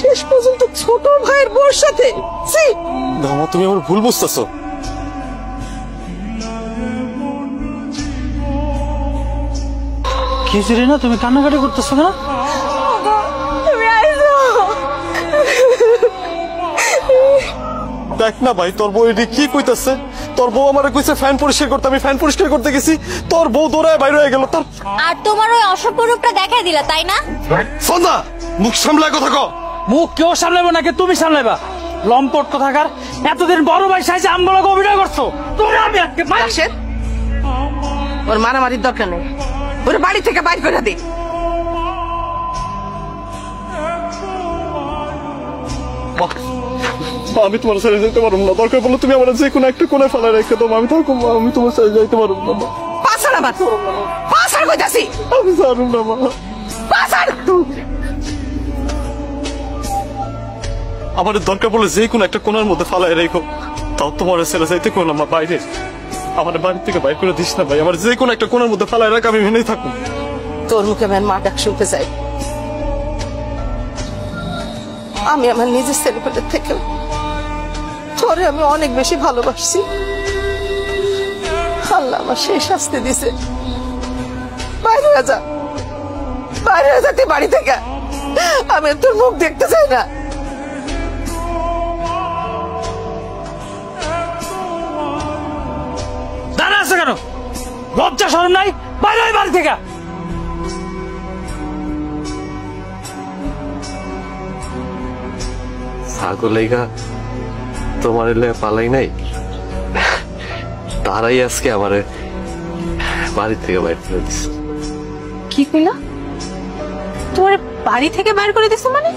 শেষ পর্যন্ত ছোট ভাইয়ের বউর সাথে। মামা তুমি আমার ভুল বুঝতেছো। কি রে না তুমি কান্নাকাটি করতেছো কেন? দেখ না ভাই তোর বউ এটি কি কইতাছে। তোর বউ আমারে কইছে ফ্যান পরিষ্কার করতে, আমি ফ্যান পরিষ্কার করতে গেছি, তোর বউ দৌড়ায় বাইরে হয়ে গেল। তোর আর তোমার ওই অসভ্য রূপটা দেখাই দিলা তাই না? সন্ধ্যা মুখ সামলায় কথা কও। মুখ কেউ সামলাবো নাকি তুমি সামলাইবা? লম্পট কোথাকার, এতদিন বড় ভাই সাইজে আমগুলোকে অভিনয় করছো তুমি। আমি আজকে রাশেদ, ওর মারামারির দরকার নেই, ওর বাড়ি থেকে বাইর করে দে। আমি তোমার সাথে যেতে পারবো না, দরকার পড়লে তুমি আমার যে কোনো একটা কোণে ফেলা রেখে দাও, আমি থাকবো, আমি তোমার সাথে যাইতে পারবো না। পাছাড় আমার, পাছাড় কইতাছি, আমি জানুম না মা। পাছাড়। আমার দরকার পড়লে যে কোনো একটা কোণার মধ্যে ফালাই রেখো, তাও তোমার ছেলে যাইতে কোন আমার বাইরে, আমার বাড়ি থেকে বাইর করে দিস না ভাই। আমার যে কোনো একটা কোণার মধ্যে ফালাই রাখ, আমি মেনেই থাকবো। তোর মুখে আমি মা ডাক শুনতে চাই। আমি আমার নিজের ছেলেপেলের থেকে তোরে আমি অনেক বেশি ভালোবাসছি। আল্লাহ আমার সেই শাস্তি দিছে। বাইরে হয়ে যা, বাইরে হয়ে যা তুই বাড়ি থেকে। আমি তোর মুখ দেখতে চাই না। দাঁড়া আছে কেন? লজ্জা শরম নাই? বাইরে হয় বাড়ি থেকে। ছাগলেগা তোমার পালাই নাই, তারাই আজকে আমারে বাড়ি থেকে বাইর করে দিচ্ছে। কি কইলা? তোমার বাড়ি থেকে বাইর করে দিছো মানে?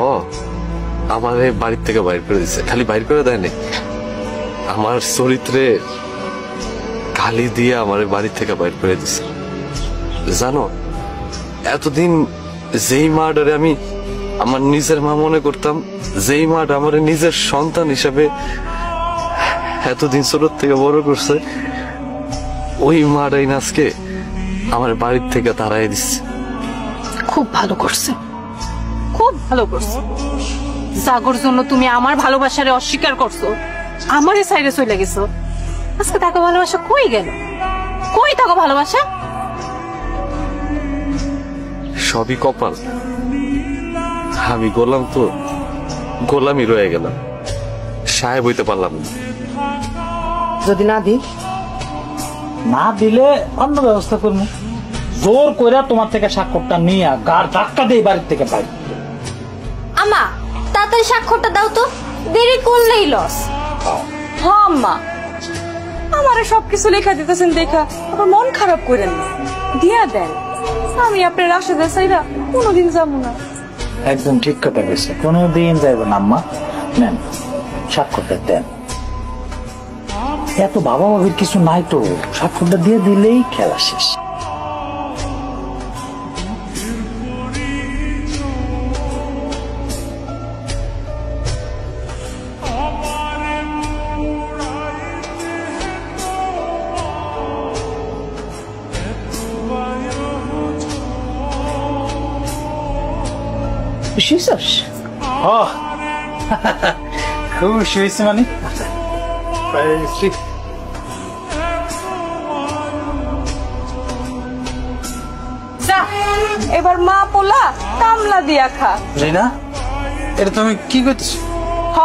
ও আমারে বাড়ি থেকে বাইর করে দিচ্ছে। খালি বাইর করে দেয়নি, আমার চরিত্রে গালি দিয়ে আমার বাড়ি থেকে বাইর করে দিচ্ছে। জানো, এতদিন যেই মাটারে আমি আমার নিজের মা মনে করতাম, যেই মাটা আমার নিজের সন্তান হিসাবে এতদিন ছোট থেকে বড় করছে, ওই মাটাই আজকে আমার বাড়ির থেকে তাড়াই দিচ্ছে। খুব ভালো করছে, খুব ভালো করছে। জাগর জন্য তুমি আমার ভালোবাসারে অস্বীকার করছো, আমারই সাইডে চলে গেছো। আজকে তাকে ভালোবাসা কই গেল? কই তাকে ভালোবাসা? সবই কপাল। আমি গোলাম তো গোলামই রয়ে গেলাম, সাহেব হইতে পারলাম না। যদি না দিই? না দিলে অন্য ব্যবস্থা করবো। জোর করে তোমার থেকে স্বাক্ষরটা নিয়ে গার ধাক্কা দিয়ে বাড়ির থেকে বাইরে। আমা তাড়াতাড়ি স্বাক্ষরটা দাও তো, দেরি করলেই লস। হ্যাঁ আম্মা, আমারে সবকিছু লেখা দিতেছেন দেখা আবার মন খারাপ করেন না, দিয়া দেন। আমি আপনার রাশেদের সাইরা কোনোদিন যাবো না। একদম ঠিক কথা গেছে, কোনোদিন যাইব না আম্মা। নেন স্বাক্ষরটা দেন। এত বাবা বাবির কিছু নাই তো, স্বাক্ষরটা দিয়ে দিলেই খেলা শেষ। খুশি হয়েছে মানে? যা এবার মা পোলা কামলা দিয়া খা। রিনা, এটা তুমি কি করছো? হ